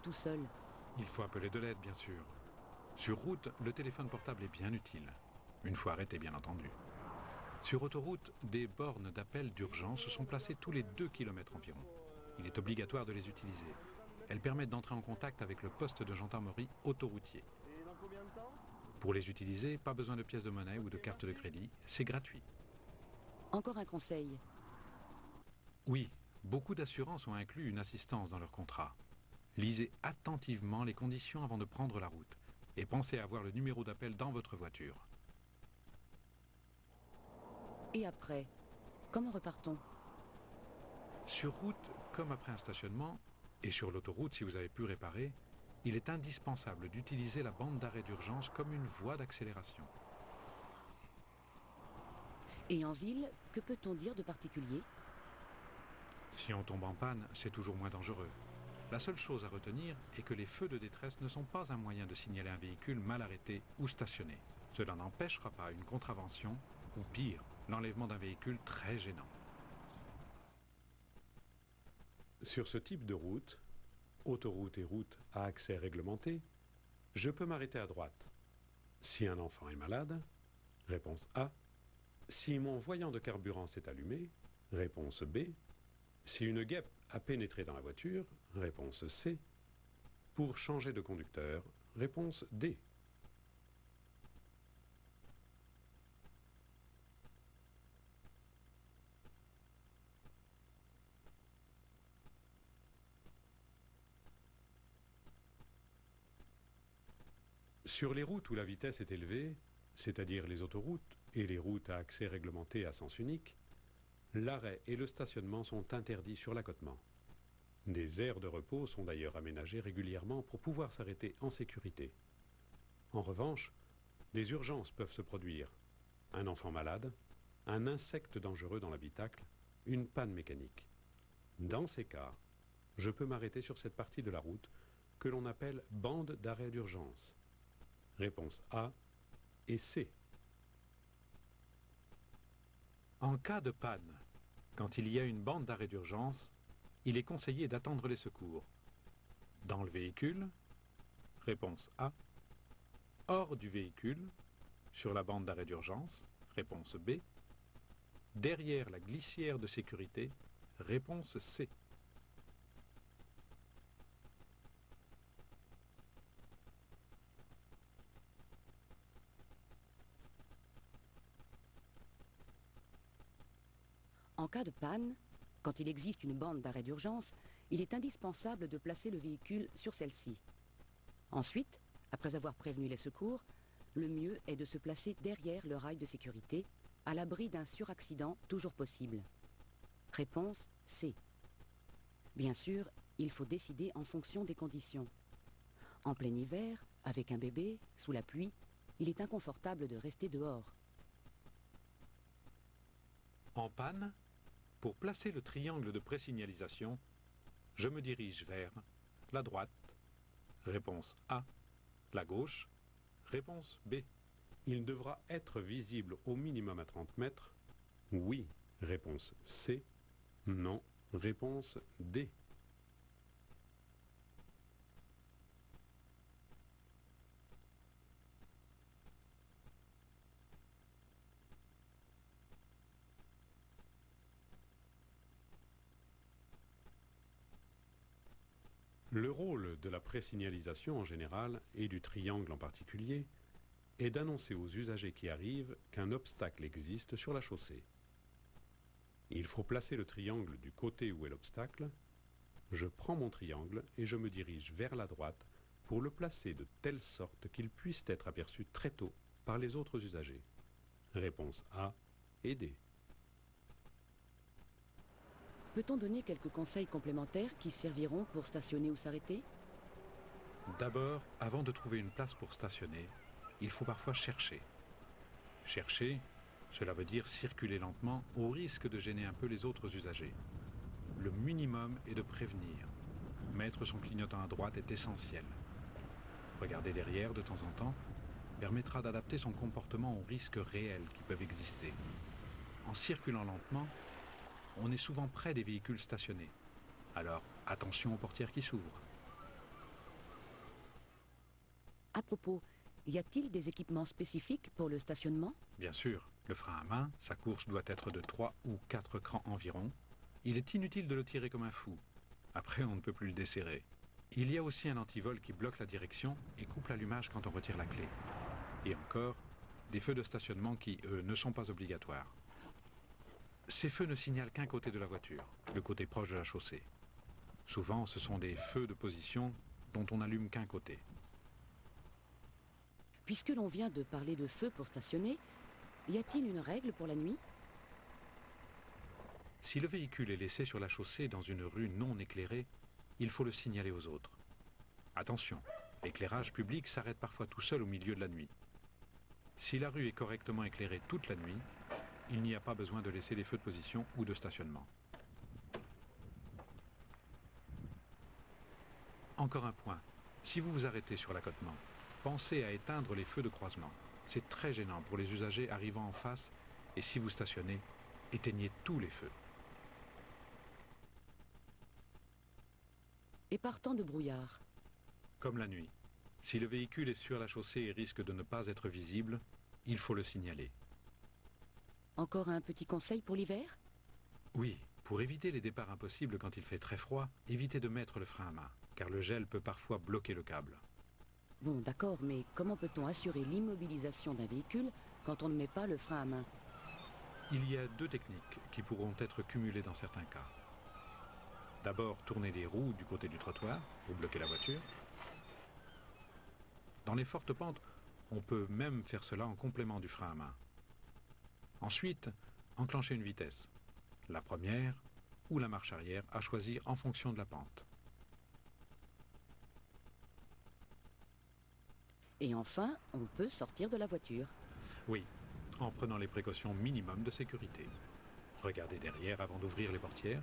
tout seul? Il faut appeler de l'aide, bien sûr. Sur route, le téléphone portable est bien utile. Une fois arrêté, bien entendu. Sur autoroute, des bornes d'appel d'urgence sont placées tous les 2 km environ. Il est obligatoire de les utiliser. Elles permettent d'entrer en contact avec le poste de gendarmerie autoroutier. Pour les utiliser, pas besoin de pièces de monnaie ou de carte de crédit, c'est gratuit. Encore un conseil. Oui, beaucoup d'assurances ont inclus une assistance dans leur contrat. Lisez attentivement les conditions avant de prendre la route et pensez à avoir le numéro d'appel dans votre voiture. Et après, comment repart-on? Sur route, comme après un stationnement, et sur l'autoroute si vous avez pu réparer, il est indispensable d'utiliser la bande d'arrêt d'urgence comme une voie d'accélération. Et en ville, que peut-on dire de particulier? Si on tombe en panne, c'est toujours moins dangereux. La seule chose à retenir est que les feux de détresse ne sont pas un moyen de signaler un véhicule mal arrêté ou stationné. Cela n'empêchera pas une contravention, ou pire, l'enlèvement d'un véhicule très gênant. Sur ce type de route, autoroute et route à accès réglementé, je peux m'arrêter à droite. Si un enfant est malade, réponse A. Si mon voyant de carburant s'est allumé, réponse B. Si une guêpe a pénétré dans la voiture, réponse C. Pour changer de conducteur, réponse D. Sur les routes où la vitesse est élevée, c'est-à-dire les autoroutes et les routes à accès réglementé à sens unique, l'arrêt et le stationnement sont interdits sur l'accotement. Des aires de repos sont d'ailleurs aménagées régulièrement pour pouvoir s'arrêter en sécurité. En revanche, des urgences peuvent se produire. Un enfant malade, un insecte dangereux dans l'habitacle, une panne mécanique. Dans ces cas, je peux m'arrêter sur cette partie de la route que l'on appelle bande d'arrêt d'urgence. Réponse A et C. En cas de panne, quand il y a une bande d'arrêt d'urgence, il est conseillé d'attendre les secours. Dans le véhicule, réponse A. Hors du véhicule, sur la bande d'arrêt d'urgence, réponse B. Derrière la glissière de sécurité, réponse C. En cas de panne, quand il existe une bande d'arrêt d'urgence, il est indispensable de placer le véhicule sur celle-ci. Ensuite, après avoir prévenu les secours, le mieux est de se placer derrière le rail de sécurité, à l'abri d'un suraccident toujours possible. Réponse C. Bien sûr, il faut décider en fonction des conditions. En plein hiver, avec un bébé, sous la pluie, il est inconfortable de rester dehors. En panne, pour placer le triangle de présignalisation, je me dirige vers la droite, réponse A, la gauche, réponse B. Il devra être visible au minimum à 30 mètres. Oui, réponse C. Non, réponse D. Le rôle de la présignalisation en général, et du triangle en particulier, est d'annoncer aux usagers qui arrivent qu'un obstacle existe sur la chaussée. Il faut placer le triangle du côté où est l'obstacle. Je prends mon triangle et je me dirige vers la droite pour le placer de telle sorte qu'il puisse être aperçu très tôt par les autres usagers. Réponse A et D. Peut-on donner quelques conseils complémentaires qui serviront pour stationner ou s'arrêter? D'abord, avant de trouver une place pour stationner, il faut parfois chercher. Chercher, cela veut dire circuler lentement au risque de gêner un peu les autres usagers. Le minimum est de prévenir. Mettre son clignotant à droite est essentiel. Regarder derrière de temps en temps permettra d'adapter son comportement aux risques réels qui peuvent exister. En circulant lentement, on est souvent près des véhicules stationnés. Alors, attention aux portières qui s'ouvrent. propos, y a-t-il des équipements spécifiques pour le stationnement? Bien sûr, le frein à main, sa course doit être de 3 ou 4 crans environ. Il est inutile de le tirer comme un fou. Après, on ne peut plus le desserrer. Il y a aussi un antivol qui bloque la direction et coupe l'allumage quand on retire la clé. Et encore, des feux de stationnement qui, eux, ne sont pas obligatoires. Ces feux ne signalent qu'un côté de la voiture, le côté proche de la chaussée. Souvent, ce sont des feux de position dont on n'allume qu'un côté. Puisque l'on vient de parler de feu pour stationner, y a-t-il une règle pour la nuit? Si le véhicule est laissé sur la chaussée dans une rue non éclairée, il faut le signaler aux autres. Attention, l'éclairage public s'arrête parfois tout seul au milieu de la nuit. Si la rue est correctement éclairée toute la nuit, il n'y a pas besoin de laisser les feux de position ou de stationnement. Encore un point, si vous vous arrêtez sur l'accotement, pensez à éteindre les feux de croisement. C'est très gênant pour les usagers arrivant en face et si vous stationnez, éteignez tous les feux. Et par temps de brouillard? Comme la nuit. Si le véhicule est sur la chaussée et risque de ne pas être visible, il faut le signaler. Encore un petit conseil pour l'hiver? Oui, pour éviter les départs impossibles quand il fait très froid, évitez de mettre le frein à main, car le gel peut parfois bloquer le câble. Bon, d'accord, mais comment peut-on assurer l'immobilisation d'un véhicule quand on ne met pas le frein à main? Il y a 2 techniques qui pourront être cumulées dans certains cas. D'abord, tourner les roues du côté du trottoir pour bloquer la voiture. Dans les fortes pentes, on peut même faire cela en complément du frein à main. Ensuite, enclencher une vitesse, la première ou la marche arrière à choisir en fonction de la pente. Et enfin, on peut sortir de la voiture. Oui, en prenant les précautions minimum de sécurité. Regardez derrière avant d'ouvrir les portières.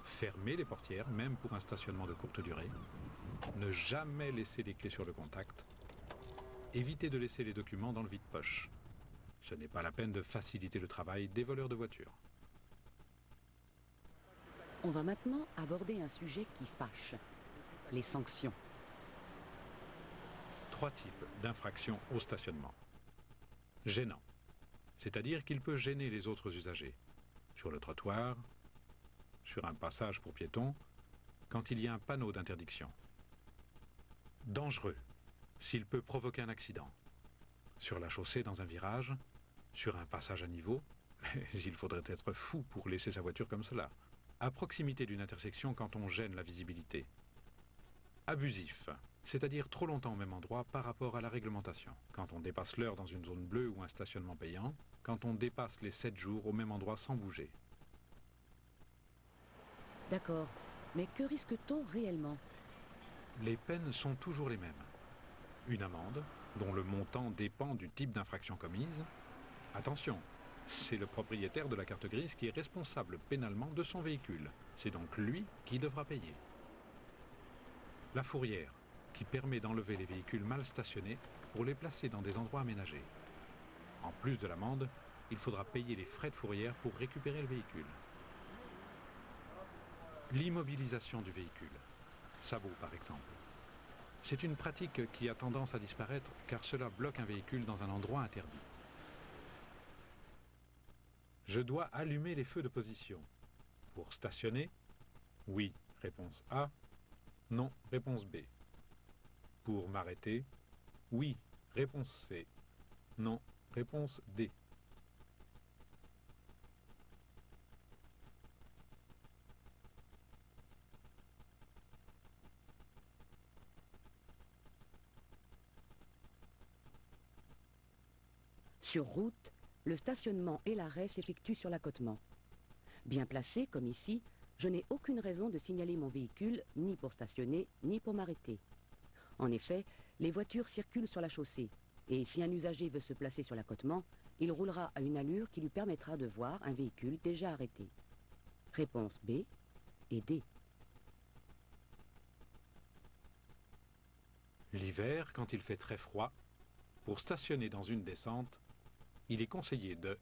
Fermez les portières, même pour un stationnement de courte durée. Ne jamais laisser les clés sur le contact. Évitez de laisser les documents dans le vide-poche. Ce n'est pas la peine de faciliter le travail des voleurs de voitures. On va maintenant aborder un sujet qui fâche, les sanctions. 3 types d'infractions au stationnement. Gênant, c'est-à-dire qu'il peut gêner les autres usagers, sur le trottoir, sur un passage pour piétons, quand il y a un panneau d'interdiction. Dangereux, s'il peut provoquer un accident, sur la chaussée dans un virage, sur un passage à niveau, mais il faudrait être fou pour laisser sa voiture comme cela, à proximité d'une intersection quand on gêne la visibilité. Abusif, c'est-à-dire trop longtemps au même endroit par rapport à la réglementation, quand on dépasse l'heure dans une zone bleue ou un stationnement payant, quand on dépasse les 7 jours au même endroit sans bouger. D'accord, mais que risque-t-on réellement? Les peines sont toujours les mêmes. Une amende, dont le montant dépend du type d'infraction commise. Attention, c'est le propriétaire de la carte grise qui est responsable pénalement de son véhicule. C'est donc lui qui devra payer. La fourrière, qui permet d'enlever les véhicules mal stationnés pour les placer dans des endroits aménagés. En plus de l'amende, il faudra payer les frais de fourrière pour récupérer le véhicule. L'immobilisation du véhicule. Sabot par exemple. C'est une pratique qui a tendance à disparaître car cela bloque un véhicule dans un endroit interdit. Je dois allumer les feux de position. Pour stationner, oui, réponse A. Non, réponse B. Pour m'arrêter, oui, réponse C. Non, réponse D. Sur route, le stationnement et l'arrêt s'effectuent sur l'accotement. Bien placé, comme ici, je n'ai aucune raison de signaler mon véhicule, ni pour stationner, ni pour m'arrêter. En effet, les voitures circulent sur la chaussée, et si un usager veut se placer sur l'accotement, il roulera à une allure qui lui permettra de voir un véhicule déjà arrêté. Réponse B et D. L'hiver, quand il fait très froid, pour stationner dans une descente, il est conseillé de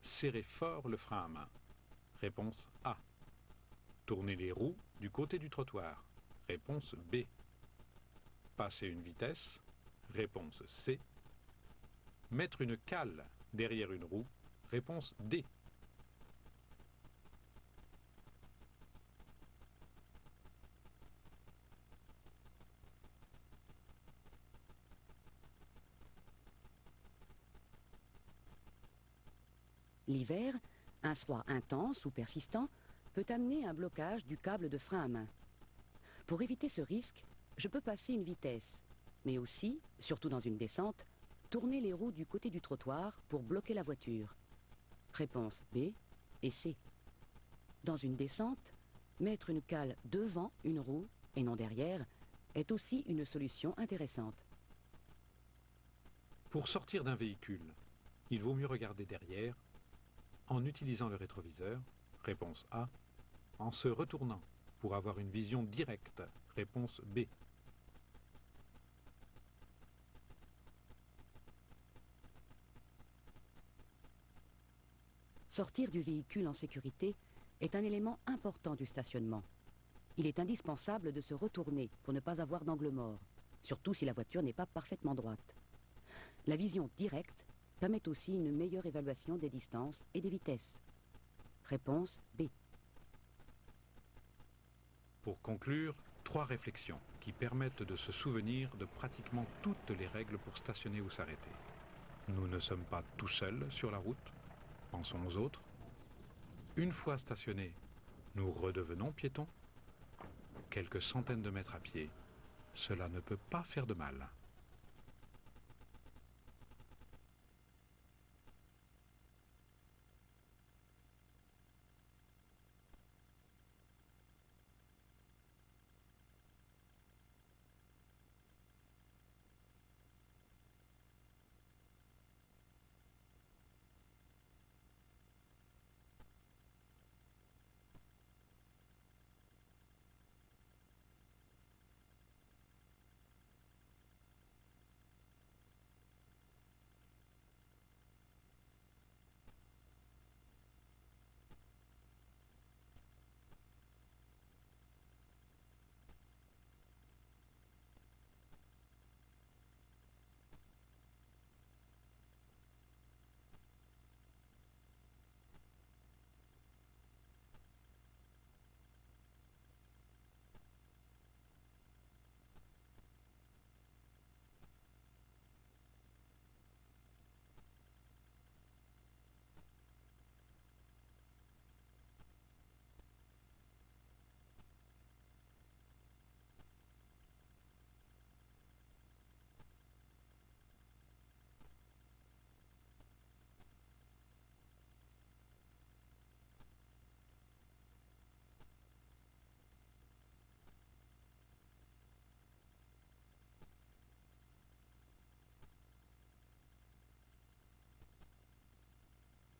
serrer fort le frein à main. Réponse A. Tourner les roues du côté du trottoir. Réponse B. Passer une vitesse. Réponse C. Mettre une cale derrière une roue. Réponse D. L'hiver, un froid intense ou persistant peut amener un blocage du câble de frein à main. Pour éviter ce risque, je peux passer une vitesse, mais aussi, surtout dans une descente, tourner les roues du côté du trottoir pour bloquer la voiture. Réponse B et C. Dans une descente, mettre une cale devant une roue et non derrière est aussi une solution intéressante. Pour sortir d'un véhicule, il vaut mieux regarder derrière en utilisant le rétroviseur. Réponse A. En se retournant pour avoir une vision directe. Réponse B. Sortir du véhicule en sécurité est un élément important du stationnement. Il est indispensable de se retourner pour ne pas avoir d'angle mort, surtout si la voiture n'est pas parfaitement droite. La vision directe permet aussi une meilleure évaluation des distances et des vitesses. Réponse B. Pour conclure, 3 réflexions qui permettent de se souvenir de pratiquement toutes les règles pour stationner ou s'arrêter. Nous ne sommes pas tout seuls sur la route. Pensons aux autres. Une fois stationnés, nous redevenons piétons. Quelques centaines de mètres à pied, cela ne peut pas faire de mal.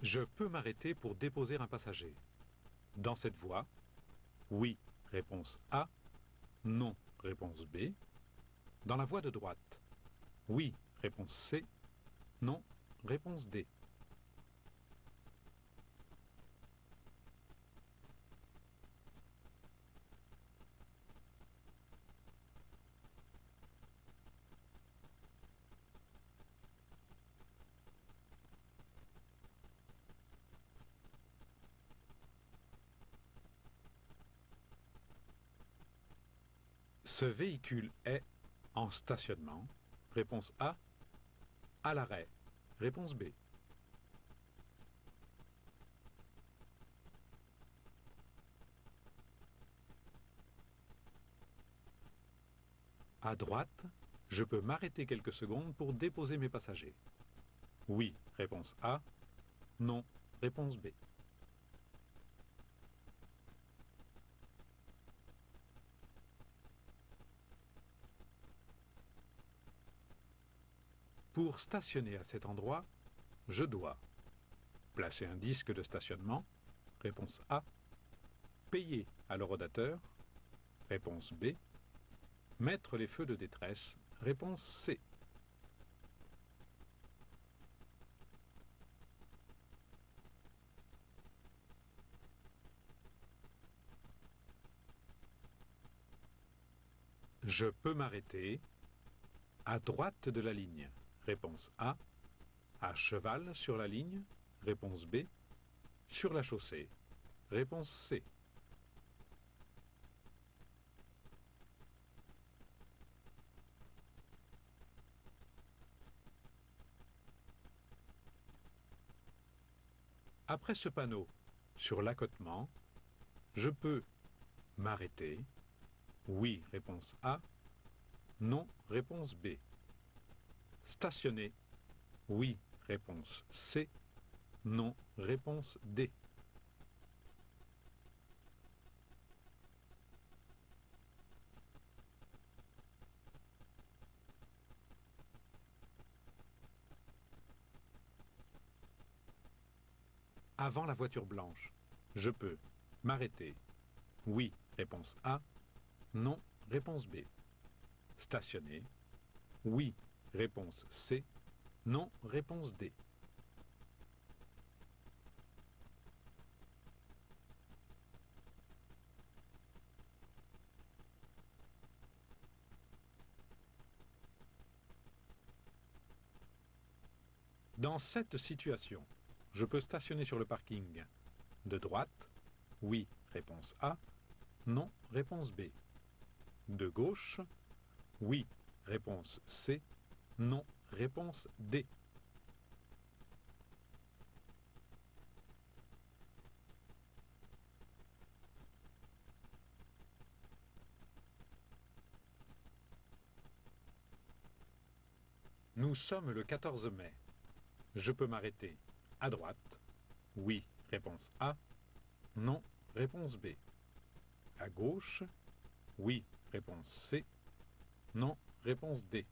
Je peux m'arrêter pour déposer un passager. Dans cette voie, oui, réponse A, non, réponse B. Dans la voie de droite, oui, réponse C, non, réponse D. Ce véhicule est en stationnement. Réponse A. À l'arrêt. Réponse B. À droite, je peux m'arrêter quelques secondes pour déposer mes passagers. Oui, réponse A. Non, réponse B. Pour stationner à cet endroit, je dois placer un disque de stationnement, réponse A, payer à l'horodateur, réponse B, mettre les feux de détresse, réponse C. Je peux m'arrêter À droite de la ligne, réponse A. À cheval sur la ligne, réponse B. Sur la chaussée, réponse C. Après ce panneau, sur l'accotement, je peux m'arrêter. Oui, réponse A. Non, réponse B. Stationner. Oui, réponse C. Non, réponse D. Avant la voiture blanche, je peux m'arrêter. Oui, réponse A. Non, réponse B. Stationner. Oui, réponse C. Non, réponse D. Dans cette situation, je peux stationner sur le parking de droite. Oui, réponse A. Non, réponse B. De gauche. Oui, réponse C. Non, réponse D. Nous sommes le 14 mai. Je peux m'arrêter à droite. Oui, réponse A. Non, réponse B. À gauche. Oui, réponse C. Non, réponse D.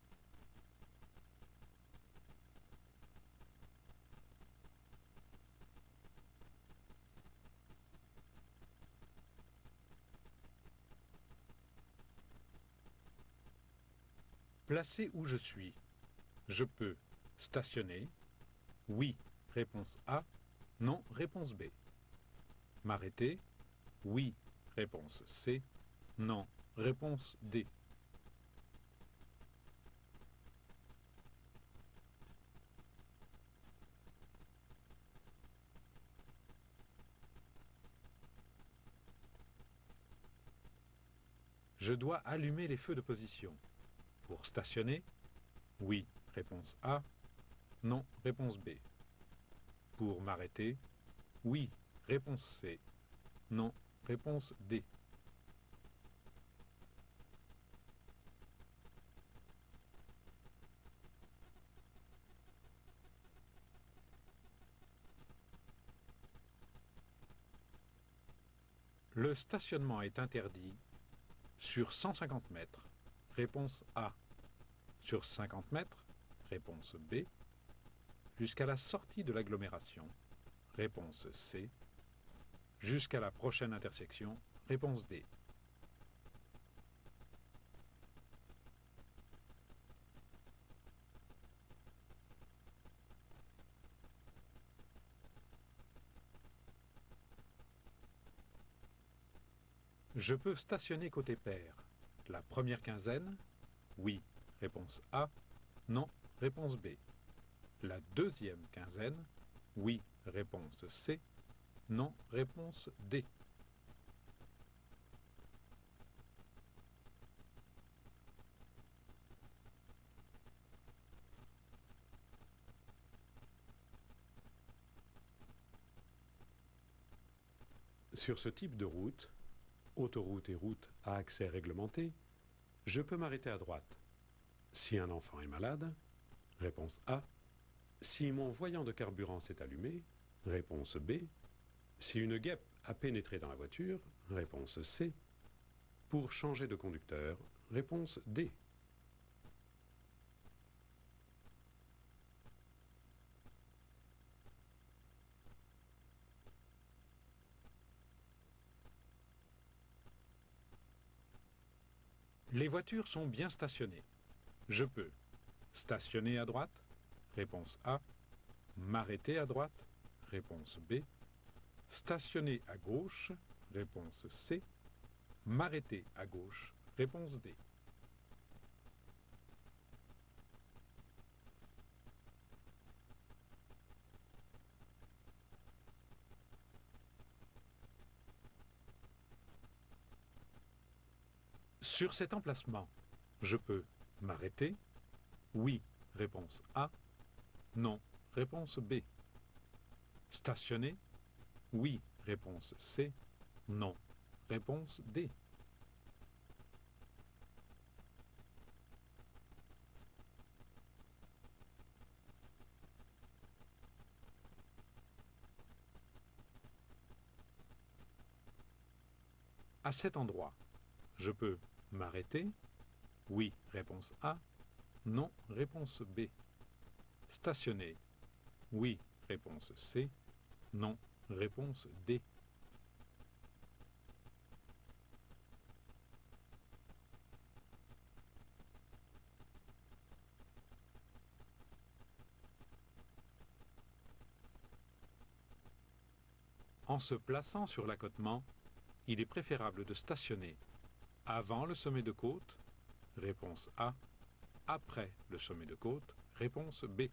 Placé où je suis, je peux stationner. Oui, réponse A. Non, réponse B. M'arrêter. Oui, réponse C. Non, réponse D. Je dois allumer les feux de position. Pour stationner, oui, réponse A. Non, réponse B. Pour m'arrêter, oui, réponse C. Non, réponse D. Le stationnement est interdit sur 150 mètres. Réponse A. Sur 50 mètres. Réponse B. Jusqu'à la sortie de l'agglomération. Réponse C. Jusqu'à la prochaine intersection. Réponse D. Je peux stationner côté pair. La première quinzaine, oui, réponse A. Non, réponse B. La deuxième quinzaine, oui, réponse C. Non, réponse D. Sur ce type de route, autoroute et route à accès réglementé, je peux m'arrêter à droite. Si un enfant est malade, réponse A. Si mon voyant de carburant s'est allumé, réponse B. Si une guêpe a pénétré dans la voiture, réponse C. Pour changer de conducteur, réponse D. Les voitures sont bien stationnées. Je peux stationner à droite, réponse A. M'arrêter à droite, réponse B. Stationner à gauche, réponse C. M'arrêter à gauche, réponse D. Sur cet emplacement, je peux m'arrêter. Oui, réponse A. Non, réponse B. Stationner. Oui, réponse C. Non, réponse D. À cet endroit, je peux m'arrêter. Oui, réponse A. Non, réponse B. Stationner. Oui, réponse C. Non, réponse D. En se plaçant sur l'accotement, il est préférable de stationner avant le sommet de côte, réponse A, après le sommet de côte, réponse B.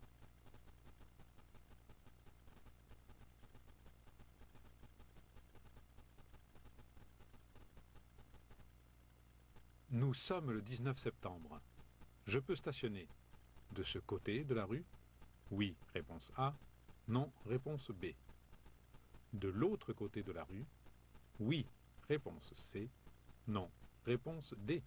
Nous sommes le 19 septembre. Je peux stationner de ce côté de la rue? Oui, réponse A. Non, réponse B. De l'autre côté de la rue? Oui, réponse C. Non, réponse D.